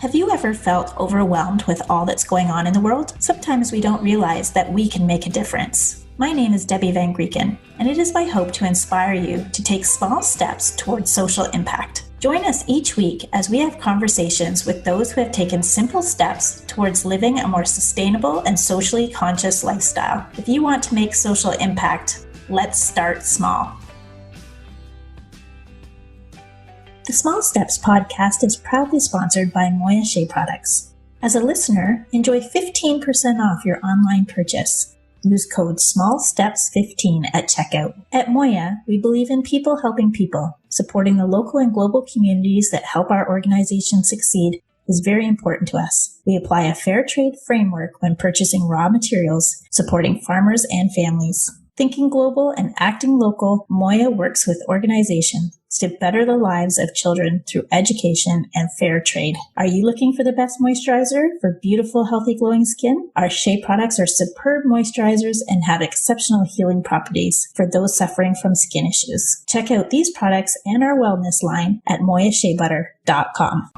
Have you ever felt overwhelmed with all that's going on in the world? Sometimes we don't realize that we can make a difference. My name is Debbie Van Grieken, and it is my hope to inspire you to take small steps towards social impact. Join us each week as we have conversations with those who have taken simple steps towards living a more sustainable and socially conscious lifestyle. If you want to make social impact, let's start small. The Small Steps podcast is proudly sponsored by Moya Shea Products. As a listener, enjoy 15% off your online purchase. Use code SMALLSTEPS15 at checkout. At Moya, we believe in people helping people. Supporting the local and global communities that help our organization succeed is very important to us. We apply a fair trade framework when purchasing raw materials, supporting farmers and families. Thinking global and acting local, Moya works with organizations to better the lives of children through education and fair trade. Are you looking for the best moisturizer for beautiful, healthy, glowing skin? Our Shea products are superb moisturizers and have exceptional healing properties for those suffering from skin issues. Check out these products and our wellness line at moyasheabutter.com.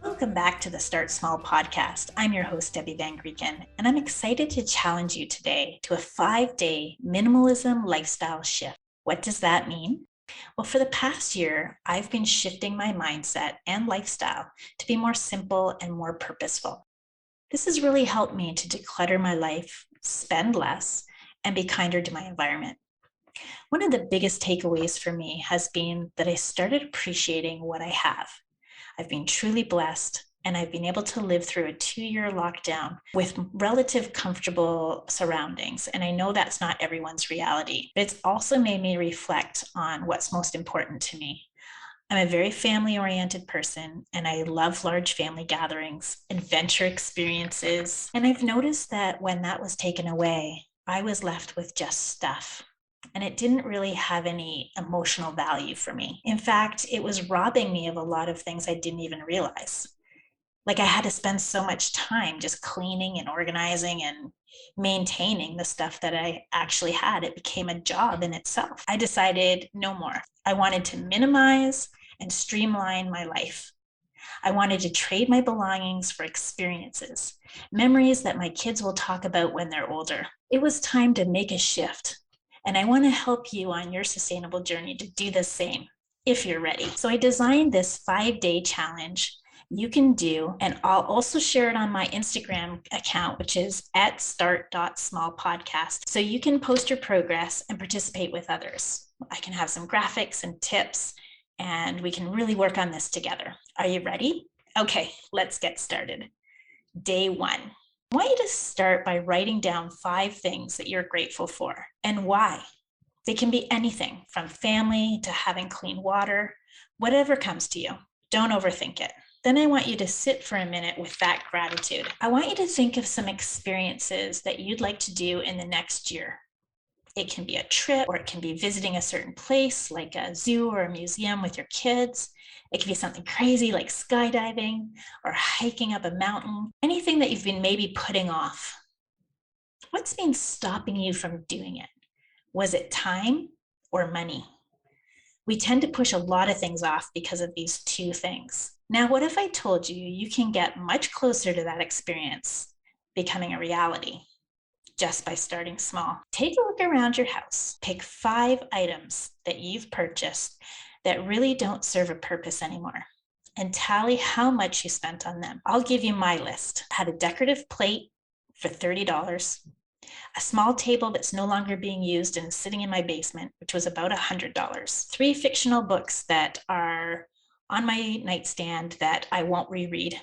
Welcome back to the Start Small podcast. I'm your host, Debbie Van Grieken, and I'm excited to challenge you today to a 5-day minimalism lifestyle shift. What does that mean? Well, for the past year, I've been shifting my mindset and lifestyle to be more simple and more purposeful. This has really helped me to declutter my life, spend less, and be kinder to my environment. One of the biggest takeaways for me has been that I started appreciating what I have. I've been truly blessed, and I've been able to live through a 2-year lockdown with relative comfortable surroundings. And I know that's not everyone's reality, but it's also made me reflect on what's most important to me. I'm a very family-oriented person, and I love large family gatherings, adventure experiences. And I've noticed that when that was taken away, I was left with just stuff. And it didn't really have any emotional value for me. In fact, it was robbing me of a lot of things I didn't even realize. Like I had to spend so much time just cleaning and organizing and maintaining the stuff that I actually had. It became a job in itself. I decided no more. I wanted to minimize and streamline my life. I wanted to trade my belongings for experiences, memories that my kids will talk about when they're older. It was time to make a shift. And I want to help you on your sustainable journey to do the same if you're ready. So I designed this 5-day challenge you can do, and I'll also share it on my Instagram account, which is at start.smallpodcast. So you can post your progress and participate with others. I can have some graphics and tips, and we can really work on this together. Are you ready? Okay, let's get started. Day 1. I want you to start by writing down 5 things that you're grateful for and why. They can be anything from family to having clean water, whatever comes to you. Don't overthink it. Then I want you to sit for a minute with that gratitude. I want you to think of some experiences that you'd like to do in the next year. It can be a trip, or it can be visiting a certain place like a zoo or a museum with your kids. It can be something crazy like skydiving or hiking up a mountain, anything that you've been maybe putting off. What's been stopping you from doing it? Was it time or money? We tend to push a lot of things off because of these 2 things. Now, what if I told you you can get much closer to that experience becoming a reality just by starting small? Take a look around your house. Pick 5 items that you've purchased that really don't serve a purpose anymore, and tally how much you spent on them. I'll give you my list. I had a decorative plate for $30, a small table that's no longer being used and is sitting in my basement, which was about $100, 3 fictional books that are on my nightstand that I won't reread.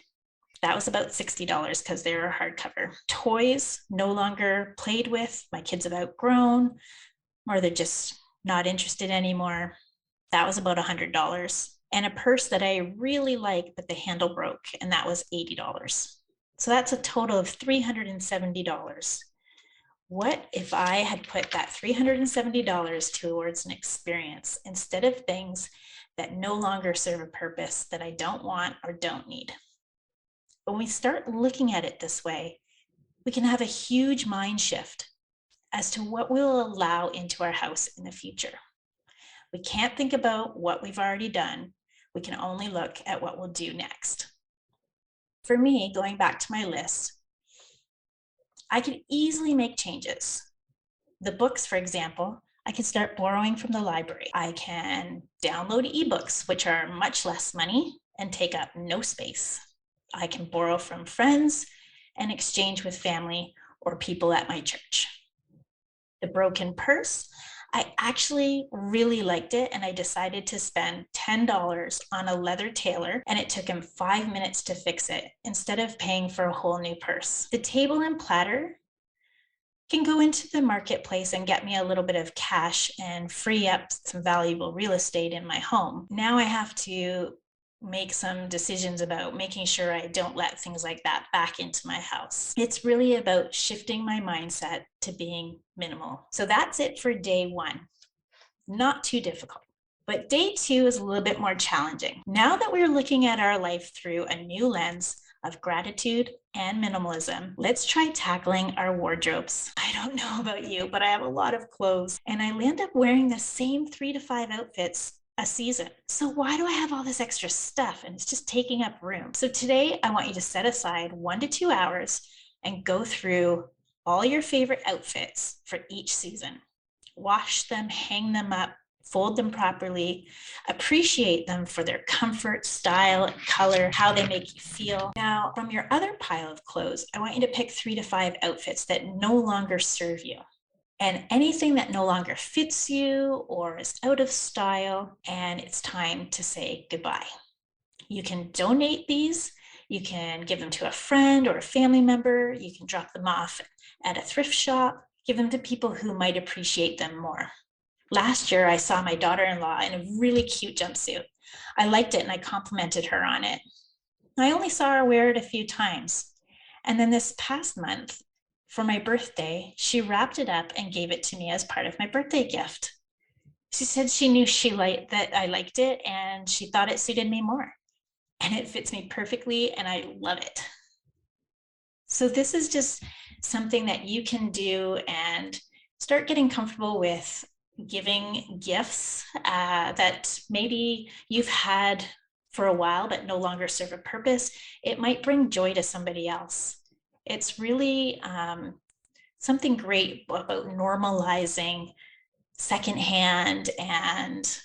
That was about $60 because they're a hardcover. Toys no longer played with, my kids have outgrown, or they're just not interested anymore. That was about $100. And a purse that I really like, but the handle broke, and that was $80. So that's a total of $370. What if I had put that $370 towards an experience instead of things that no longer serve a purpose that I don't want or don't need? When we start looking at it this way, we can have a huge mind shift. as to what we'll allow into our house in the future. We can't think about what we've already done. We can only look at what we'll do next. For me, going back to my list, I could easily make changes. The books, for example, I can start borrowing from the library. I can download ebooks, which are much less money and take up no space. I can borrow from friends and exchange with family or people at my church. The broken purse, I actually really liked it, and I decided to spend $10 on a leather tailor, and it took him 5 minutes to fix it instead of paying for a whole new purse. The table and platter can go into the marketplace and get me a little bit of cash and free up some valuable real estate in my home. Now I have to make some decisions about making sure I don't let things like that back into my house. It's really about shifting my mindset to being minimal. So that's it for day 1. Not too difficult. But day 2 is a little bit more challenging. Now that we're looking at our life through a new lens of gratitude and minimalism, let's try tackling our wardrobes. I don't know about you, but I have a lot of clothes, and I end up wearing the same 3 to 5 outfits a season. So why do I have all this extra stuff? And it's just taking up room. So today I want you to set aside 1 to 2 hours and go through all your favorite outfits for each season. Wash them, hang them up, fold them properly, appreciate them for their comfort, style, color, how they make you feel. Now, from your other pile of clothes, I want you to pick 3 to 5 outfits that no longer serve you. And anything that no longer fits you or is out of style, and it's time to say goodbye. You can donate these. You can give them to a friend or a family member. You can drop them off at a thrift shop. Give them to people who might appreciate them more. Last year, I saw my daughter-in-law in a really cute jumpsuit. I liked it and I complimented her on it. I only saw her wear it a few times. And then this past month, for my birthday, she wrapped it up and gave it to me as part of my birthday gift. She said she knew that I liked it, and she thought it suited me more. And it fits me perfectly, and I love it. So this is just something that you can do and start getting comfortable with giving gifts that maybe you've had for a while but no longer serve a purpose. It might bring joy to somebody else. It's really something great about normalizing secondhand and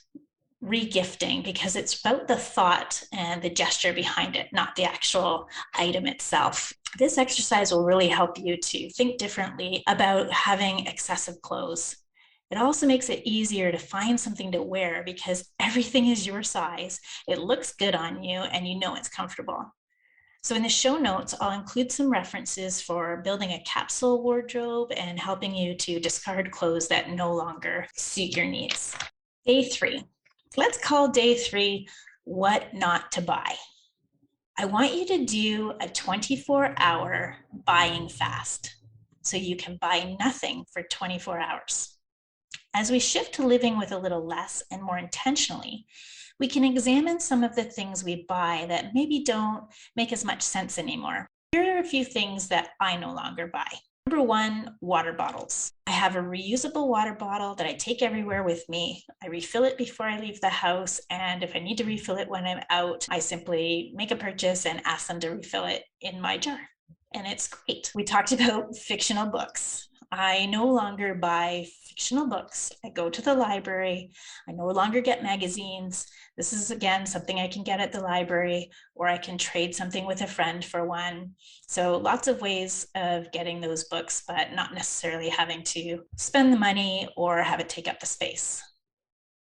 regifting, because it's about the thought and the gesture behind it, not the actual item itself. This exercise will really help you to think differently about having excessive clothes. It also makes it easier to find something to wear because everything is your size. It looks good on you and you know it's comfortable. So in the show notes, I'll include some references for building a capsule wardrobe and helping you to discard clothes that no longer suit your needs. Day 3. Let's call day 3 what not to buy. I want you to do a 24-hour buying fast so you can buy nothing for 24 hours. As we shift to living with a little less and more intentionally, we can examine some of the things we buy that maybe don't make as much sense anymore. Here are a few things that I no longer buy. Number 1, water bottles. I have a reusable water bottle that I take everywhere with me. I refill it before I leave the house, and if I need to refill it when I'm out, I simply make a purchase and ask them to refill it in my jar. And it's great. We talked about fictional books. I no longer buy fictional books. I go to the library. I no longer get magazines. This is, again, something I can get at the library, or I can trade something with a friend for one. So lots of ways of getting those books, but not necessarily having to spend the money or have it take up the space.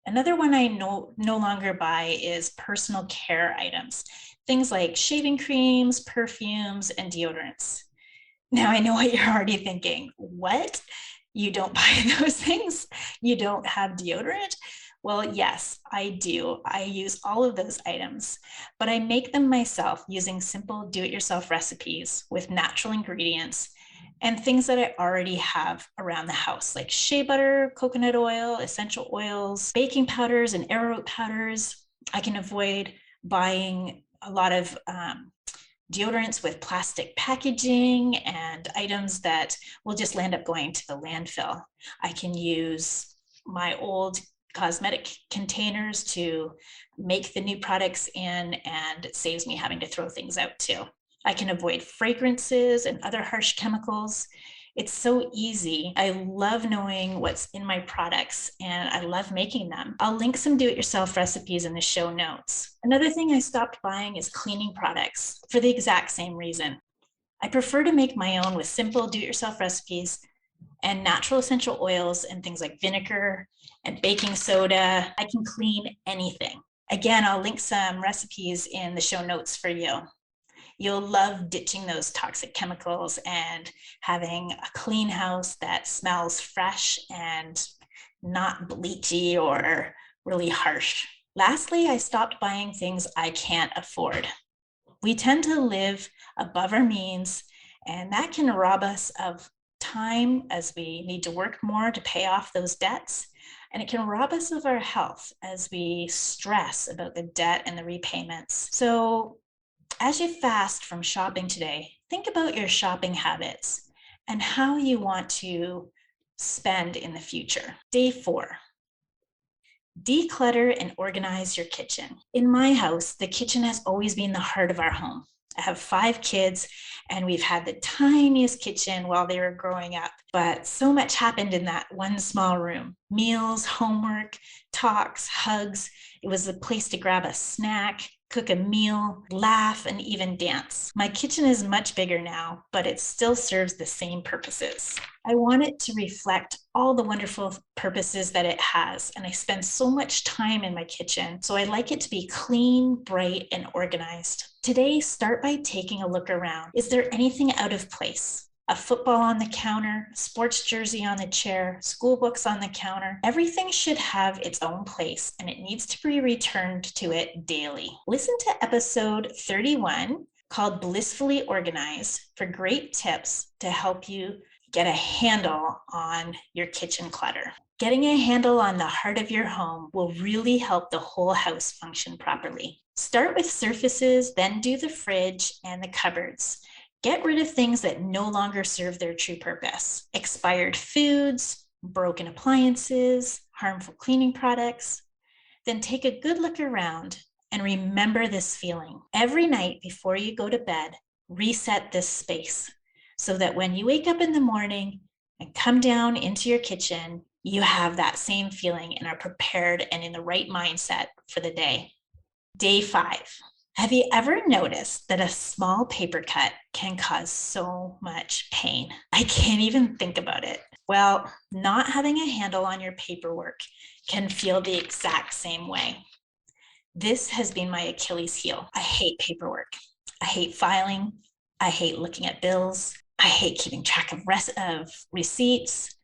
Another one I no longer buy is personal care items. Things like shaving creams, perfumes, and deodorants. Now I know what you're already thinking. What? You don't buy those things? You don't have deodorant? Well, yes, I do. I use all of those items, but I make them myself using simple do-it-yourself recipes with natural ingredients and things that I already have around the house, like shea butter, coconut oil, essential oils, baking powders, and arrowroot powders. I can avoid buying a lot of deodorants with plastic packaging and items that will just end up going to the landfill. I can use my old cosmetic containers to make the new products in, and it saves me having to throw things out too. I can avoid fragrances and other harsh chemicals. It's so easy. I love knowing what's in my products and I love making them. I'll link some do-it-yourself recipes in the show notes. Another thing I stopped buying is cleaning products for the exact same reason. I prefer to make my own with simple do-it-yourself recipes and natural essential oils and things like vinegar and baking soda. I can clean anything. Again, I'll link some recipes in the show notes for you. You'll love ditching those toxic chemicals and having a clean house that smells fresh and not bleachy or really harsh. Lastly, I stopped buying things I can't afford. We tend to live above our means, and that can rob us of time as we need to work more to pay off those debts. And it can rob us of our health as we stress about the debt and the repayments. So as you fast from shopping today, think about your shopping habits and how you want to spend in the future. Day 4, declutter and organize your kitchen. In my house, the kitchen has always been the heart of our home. I have 5 kids and we've had the tiniest kitchen while they were growing up, but so much happened in that one small room. Meals, homework, talks, hugs. It was a place to grab a snack, cook a meal, laugh, and even dance. My kitchen is much bigger now, but it still serves the same purposes. I want it to reflect all the wonderful purposes that it has, and I spend so much time in my kitchen, so I like it to be clean, bright, and organized. Today, start by taking a look around. Is there anything out of place? A football on the counter, a sports jersey on the chair, school books on the counter. Everything should have its own place and it needs to be returned to it daily. Listen to episode 31 called Blissfully Organized for great tips to help you get a handle on your kitchen clutter. Getting a handle on the heart of your home will really help the whole house function properly. Start with surfaces, then do the fridge and the cupboards. Get rid of things that no longer serve their true purpose. Expired foods, broken appliances, harmful cleaning products. Then take a good look around and remember this feeling. Every night before you go to bed, reset this space so that when you wake up in the morning and come down into your kitchen, you have that same feeling and are prepared and in the right mindset for the day. Day 5. Have you ever noticed that a small paper cut can cause so much pain? I can't even think about it. Well, not having a handle on your paperwork can feel the exact same way. This has been my Achilles heel. I hate paperwork. I hate filing. I hate looking at bills. I hate keeping track of receipts.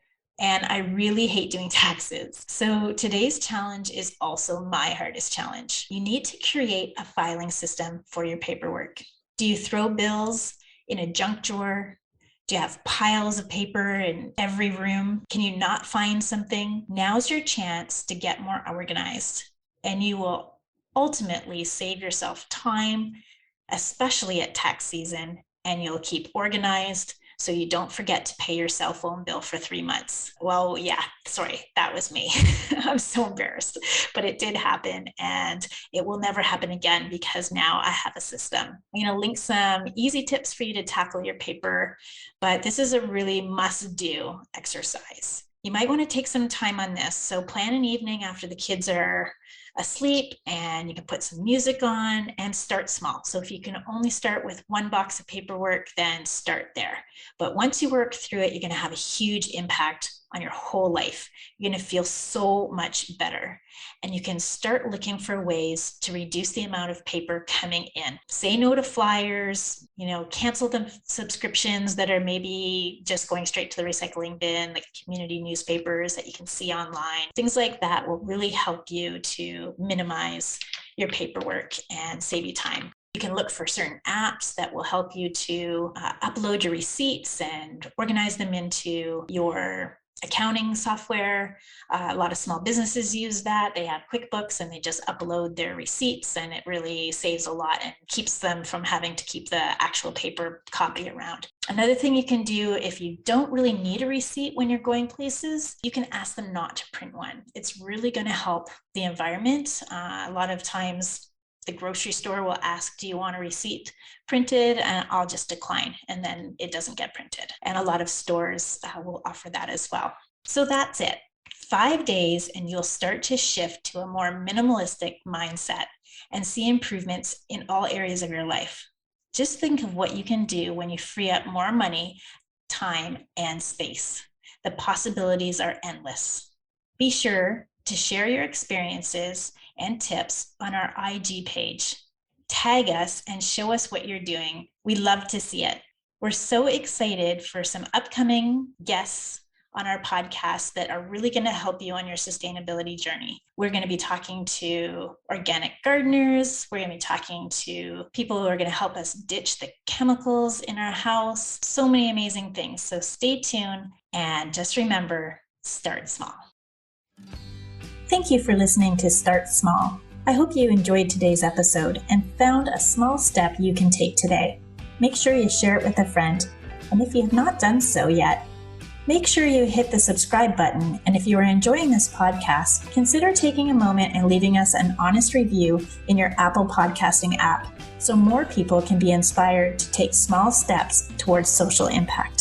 And I really hate doing taxes. So today's challenge is also my hardest challenge. You need to create a filing system for your paperwork. Do you throw bills in a junk drawer? Do you have piles of paper in every room? Can you not find something? Now's your chance to get more organized, and you will ultimately save yourself time, especially at tax season, and you'll keep organized so you don't forget to pay your cell phone bill for 3 months. Well, yeah, sorry, that was me. I'm so embarrassed, but it did happen and it will never happen again because now I have a system. I'm gonna link some easy tips for you to tackle your paper, but this is a really must-do exercise. You might want to take some time on this. So plan an evening after the kids are asleep and you can put some music on and start small. So if you can only start with 1 box of paperwork, then start there. But once you work through it, you're going to have a huge impact on your whole life. You're going to feel so much better. And you can start looking for ways to reduce the amount of paper coming in. Say no to flyers, cancel the subscriptions that are maybe just going straight to the recycling bin, like community newspapers that you can see online. Things like that will really help you to minimize your paperwork and save you time. You can look for certain apps that will help you to upload your receipts and organize them into your accounting software. A lot of small businesses use that. They have QuickBooks and they just upload their receipts, and it really saves a lot and keeps them from having to keep the actual paper copy around. Another thing you can do if you don't really need a receipt when you're going places, you can ask them not to print one. It's really going to help the environment. A lot of times the grocery store will ask, do you want a receipt printed? And I'll just decline, and then it doesn't get printed. And a lot of stores will offer that as well. So that's it. 5 days and you'll start to shift to a more minimalistic mindset and see improvements in all areas of your life. Just think of what you can do when you free up more money, time, and space. The possibilities are endless. Be sure to share your experiences and tips on our IG page. Tag us and show us what you're doing. We love to see it. We're so excited for some upcoming guests on our podcast that are really going to help you on your sustainability journey. We're going to be talking to organic gardeners. We're going to be talking to people who are going to help us ditch the chemicals in our house. So many amazing things. So stay tuned and just remember, start small. Thank you for listening to Start Small. I hope you enjoyed today's episode and found a small step you can take today. Make sure you share it with a friend. And if you have not done so yet, make sure you hit the subscribe button. And if you are enjoying this podcast, consider taking a moment and leaving us an honest review in your Apple podcasting app so more people can be inspired to take small steps towards social impact.